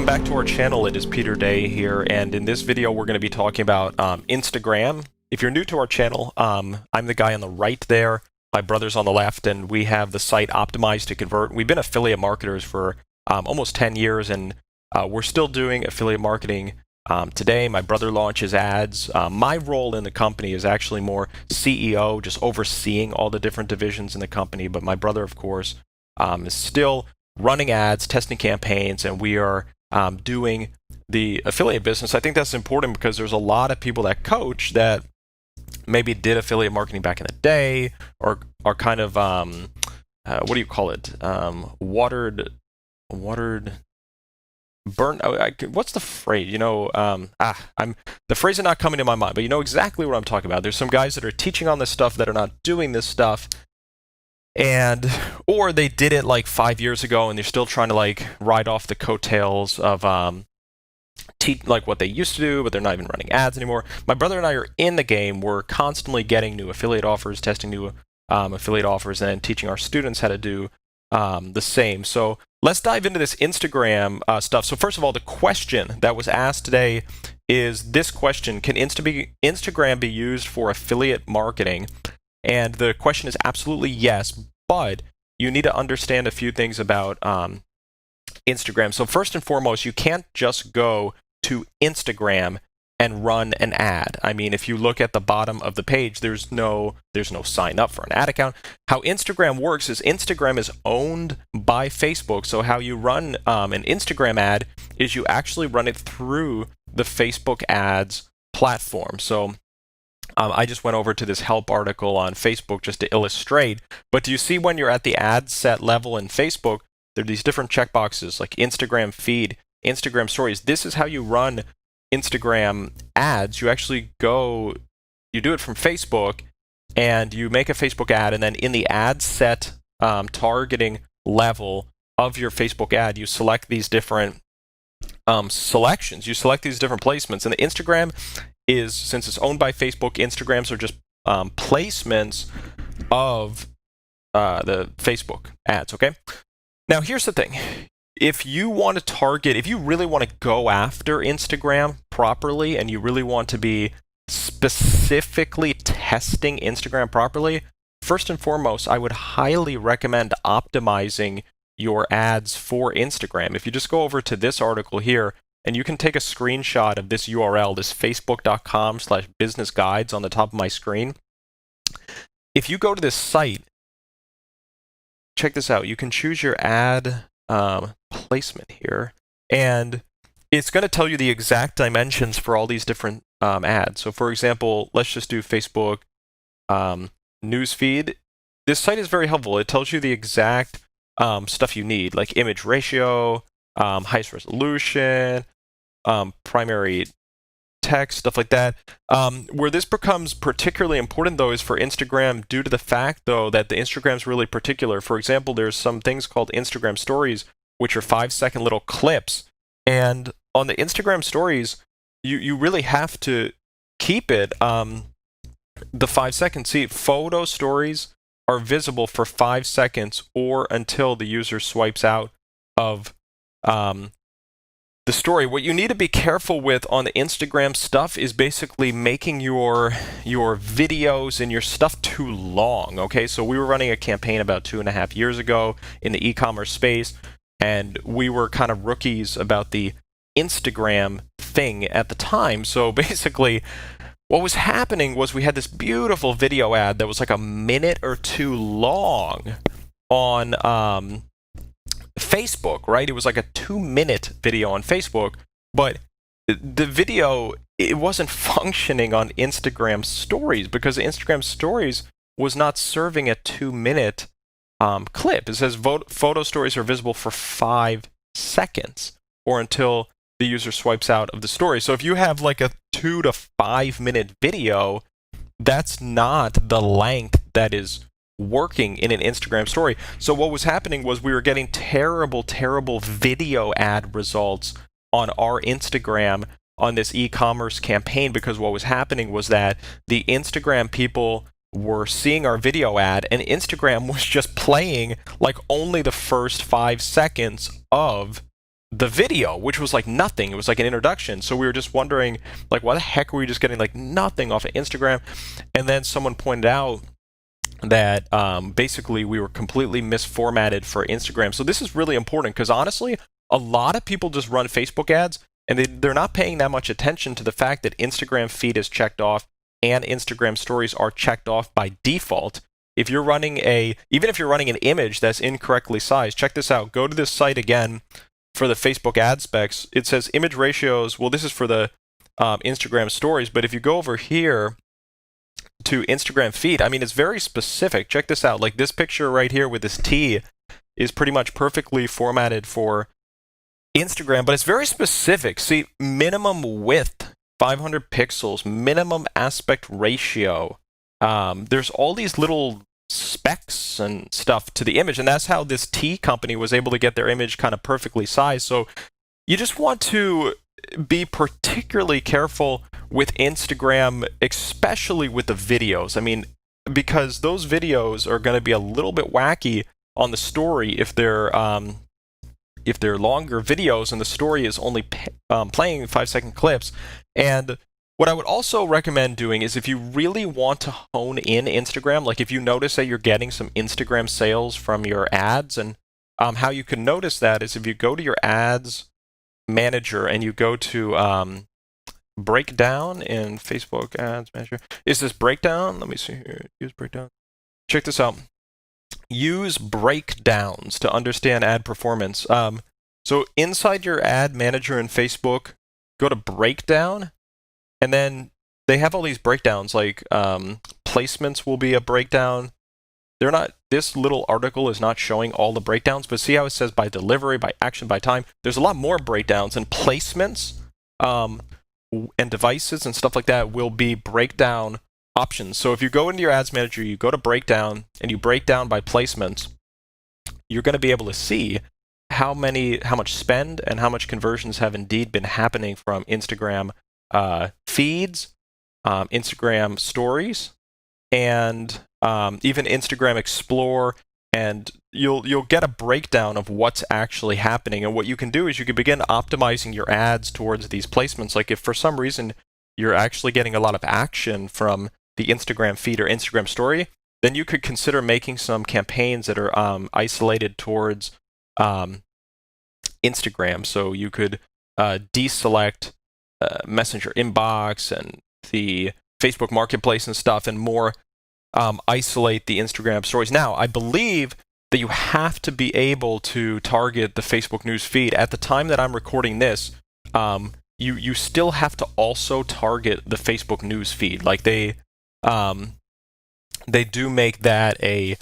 welcome back to our channel. It is Peter Day here, and in this video we're going to be talking about Instagram. If you're new to our channel, I'm the guy on the right there, my brother's on the left, and we have the site optimized to convert. We've been affiliate marketers for almost 10 years, and we're still doing affiliate marketing today. My brother launches ads. My role in the company is actually more CEO, just overseeing all the different divisions in the company, but my brother, of course, is still running ads, testing campaigns, and we are doing the affiliate business. I think that's important because there's a lot of people that coach that maybe did affiliate marketing back in the day, or are kind of what do you call it? Watered, burnt. What's the phrase? You know, the phrase is not coming to my mind, but you know exactly what I'm talking about. There's some guys that are teaching on this stuff that are not doing this stuff. Or they did it like 5 years ago and they're still trying to like ride off the coattails of like what they used to do, but they're not even running ads anymore. My brother and I are in the game. We're constantly getting new affiliate offers, testing new affiliate offers, and then teaching our students how to do the same. So let's dive into this Instagram stuff. So first of all, the question that was asked today is this question: can Instagram be used for affiliate marketing? And the question is absolutely yes, but you need to understand a few things about Instagram. So first and foremost, you can't just go to Instagram and run an ad. I mean, if you look at the bottom of the page, there's no sign up for an ad account. How Instagram works is Instagram is owned by Facebook. So how you run an Instagram ad is you actually run it through the Facebook ads platform. So I just went over to this help article on Facebook just to illustrate. But do you see when you're at the ad set level in Facebook, there are these different checkboxes like Instagram feed, Instagram stories. This is how you run Instagram ads. You actually you do it from Facebook, and you make a Facebook ad, and then in the ad set targeting level of your Facebook ad, you select these different selections. You select these different placements, and the Instagram is, since it's owned by Facebook, Instagrams are just placements of the Facebook ads, okay? Now, here's the thing. If you want to target, if you really want to go after Instagram properly, and you really want to be specifically testing Instagram properly, first and foremost, I would highly recommend optimizing your ads for Instagram. If you just go over to this article here, and you can take a screenshot of this URL, this facebook.com/business guides on the top of my screen. If you go to this site, check this out. You can choose your ad placement here, and it's going to tell you the exact dimensions for all these different ads. So for example, let's just do Facebook newsfeed. This site is very helpful. It tells you the exact stuff you need, like image ratio, highest resolution, primary text, stuff like that. Where this becomes particularly important, though, is for Instagram, due to the fact, though, that the Instagram's really particular. For example, there's some things called Instagram stories, which are 5-second little clips. And on the Instagram stories, you really have to keep it the 5 seconds. See, photo stories are visible for 5 seconds or until the user swipes out of the story. What you need to be careful with on the Instagram stuff is basically making your videos and your stuff too long, okay? So we were running a campaign about 2.5 years ago in the e-commerce space, and we were kind of rookies about the Instagram thing at the time. So basically, what was happening was we had this beautiful video ad that was like a minute or two long on Facebook, right? It was like a 2-minute video on Facebook, but the video, it wasn't functioning on Instagram stories because Instagram stories was not serving a 2-minute clip. It says photo stories are visible for 5 seconds or until the user swipes out of the story. So if you have like a 2 to 5 minute video, that's not the length that is working in an Instagram story. So what was happening was we were getting terrible video ad results on our Instagram on this e-commerce campaign, because what was happening was that the Instagram people were seeing our video ad, and Instagram was just playing like only the first 5 seconds of the video, which was like nothing. It was like an introduction. So we were just wondering, like, why the heck were we just getting like nothing off of Instagram? And then someone pointed out that basically we were completely misformatted for Instagram. So this is really important because honestly, a lot of people just run Facebook ads and they're not paying that much attention to the fact that Instagram feed is checked off and Instagram stories are checked off by default. If you're running even if you're running an image that's incorrectly sized, check this out. Go to this site again for the Facebook ad specs. It says image ratios. Well, this is for the Instagram stories, but if you go over here to Instagram feed, I mean, it's very specific. Check this out. Like this picture right here with this T is pretty much perfectly formatted for Instagram, but it's very specific. See, minimum width, 500 pixels, minimum aspect ratio. There's all these little specs and stuff to the image, and that's how this T company was able to get their image kind of perfectly sized. So you just want to be particularly careful with Instagram, especially with the videos. I mean, because those videos are going to be a little bit wacky on the story if they're longer videos and the story is only playing 5-second clips. And what I would also recommend doing is if you really want to hone in Instagram, like if you notice that you're getting some Instagram sales from your ads, and how you can notice that is if you go to your ads manager and you go to breakdown in Facebook ads manager. Is this breakdown? Let me see here. Use breakdown. Check this out. Use breakdowns to understand ad performance. So inside your ad manager in Facebook, go to breakdown, and then they have all these breakdowns, like placements will be a breakdown. They're not, this little article is not showing all the breakdowns, but see how it says by delivery, by action, by time. There's a lot more breakdowns, and placements and devices and stuff like that will be breakdown options. So if you go into your ads manager, you go to breakdown and you break down by placements, you're going to be able to see how much spend and how much conversions have indeed been happening from Instagram feeds, Instagram stories, and even Instagram Explore, and you'll get a breakdown of what's actually happening. And what you can do is you can begin optimizing your ads towards these placements. Like if for some reason you're actually getting a lot of action from the Instagram feed or Instagram story, then you could consider making some campaigns that are isolated towards Instagram. So you could deselect Messenger inbox and the Facebook Marketplace and stuff, and more isolate the Instagram stories. Now, I believe that you have to be able to target the Facebook news feed. At the time that I'm recording this, you still have to also target the Facebook news feed. Like they do make that a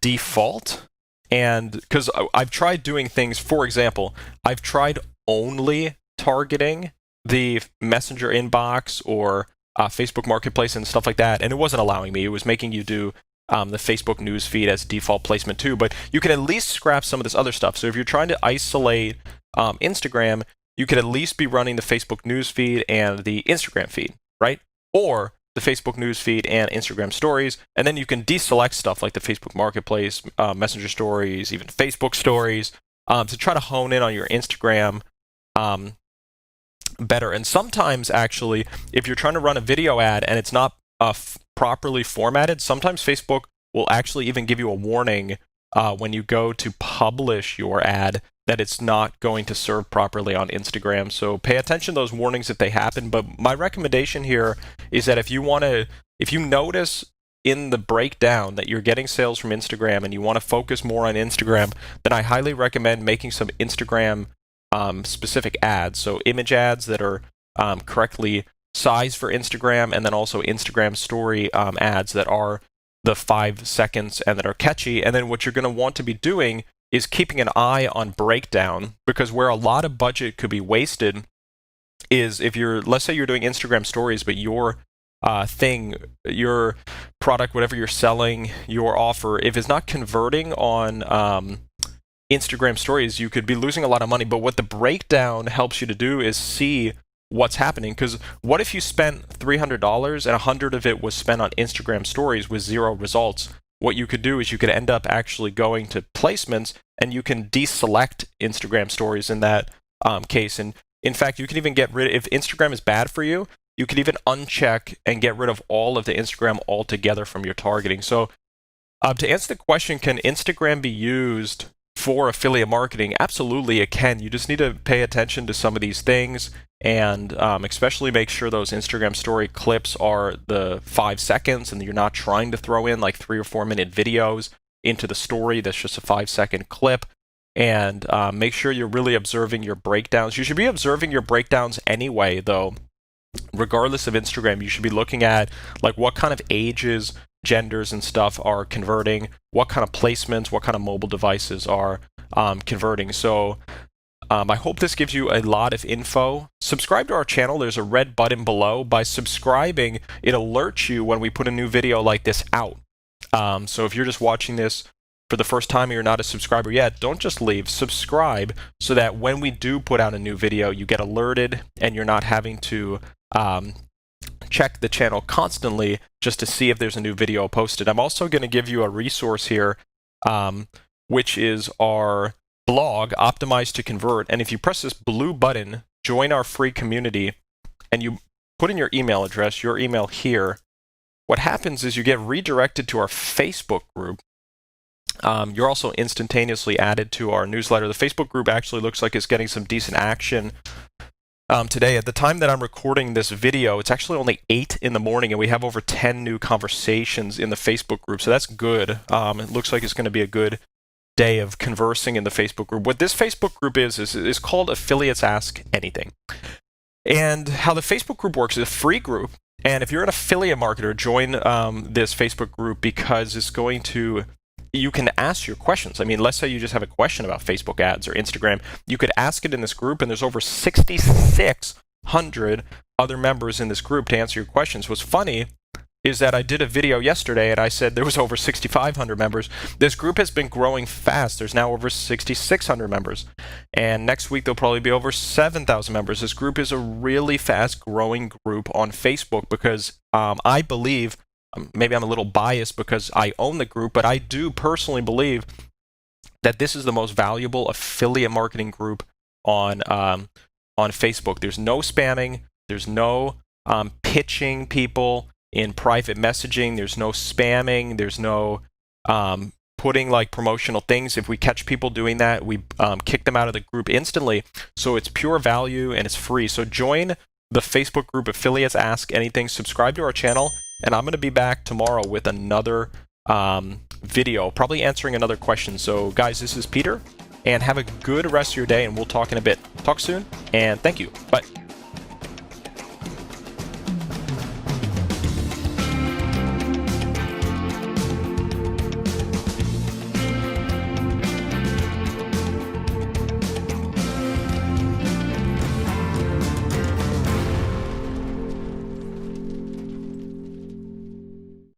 default. And because I've tried doing things, for example, I've tried only targeting the Messenger inbox or Facebook Marketplace and stuff like that, and it wasn't allowing me. It was making you do the Facebook news feed as default placement too, but you can at least scrap some of this other stuff. So if you're trying to isolate Instagram, you could at least be running the Facebook news feed and the Instagram feed, right? Or the Facebook news feed and Instagram stories, and then you can deselect stuff like the Facebook Marketplace, Messenger stories, even Facebook stories, to try to hone in on your Instagram better. And sometimes, actually, if you're trying to run a video ad and it's not properly formatted, sometimes Facebook will actually even give you a warning when you go to publish your ad that it's not going to serve properly on Instagram. So pay attention to those warnings if they happen. But my recommendation here is that if you notice in the breakdown that you're getting sales from Instagram and you want to focus more on Instagram, then I highly recommend making some Instagram specific ads. So image ads that are correctly sized for Instagram, and then also Instagram story ads that are the 5 seconds and that are catchy. And then what you're going to want to be doing is keeping an eye on breakdown, because where a lot of budget could be wasted is if let's say you're doing Instagram stories, but your thing, your product, whatever you're selling, your offer, if it's not converting on Instagram stories, you could be losing a lot of money. But what the breakdown helps you to do is see what's happening. Because what if you spent $300 and $100 of it was spent on Instagram stories with 0 results? what you could do is you could end up actually going to placements, and you can deselect Instagram stories in that case. And in fact, you can even get rid, if Instagram is bad for you, you can even uncheck and get rid of all of the Instagram altogether from your targeting. So to answer the question, can Instagram be used for affiliate marketing? Absolutely, it can. You just need to pay attention to some of these things, and especially make sure those Instagram story clips are the 5 seconds, and you're not trying to throw in like 3 or 4 minute videos into the story that's just a 5-second clip. And make sure you're really observing your breakdowns. You should be observing your breakdowns anyway, though. Regardless of Instagram, you should be looking at like what kind of ages, genders, and stuff are converting, what kind of placements, what kind of mobile devices are converting. So I hope this gives you a lot of info. Subscribe to our channel. There's a red button below. By subscribing, it alerts you when we put a new video like this out. So if you're just watching this for the first time and you're not a subscriber yet, don't just leave. Subscribe so that when we do put out a new video, you get alerted and you're not having to check the channel constantly just to see if there's a new video posted. I'm also going to give you a resource here, which is our blog, Optimized to Convert. And if you press this blue button, join our free community, and you put in your email address, your email here, what happens is you get redirected to our Facebook group. You're also instantaneously added to our newsletter. The Facebook group actually looks like it's getting some decent action today. At the time that I'm recording this video, it's actually only 8 in the morning, and we have over 10 new conversations in the Facebook group, so that's good. It looks like it's going to be a good day of conversing in the Facebook group. What this Facebook group is called Affiliates Ask Anything. And how the Facebook group works is a free group, and if you're an affiliate marketer, join this Facebook group, because it's going to, you can ask your questions. I mean, let's say you just have a question about Facebook ads or Instagram. You could ask it in this group, and there's over 6,600 other members in this group to answer your questions. What's funny is that I did a video yesterday, and I said there was over 6,500 members. This group has been growing fast. There's now over 6,600 members. And next week, there'll probably be over 7,000 members. This group is a really fast-growing group on Facebook, because I believe, maybe I'm a little biased because I own the group, but I do personally believe that this is the most valuable affiliate marketing group on Facebook. There's no spamming. There's no pitching people in private messaging. There's no spamming. There's no putting like promotional things. If we catch people doing that, we kick them out of the group instantly. So it's pure value and it's free. So join the Facebook group Affiliates Ask Anything. Subscribe to our channel. And I'm going to be back tomorrow with another video, probably answering another question. So guys, this is Peter, and have a good rest of your day, and we'll talk in a bit. Talk soon, and thank you. Bye.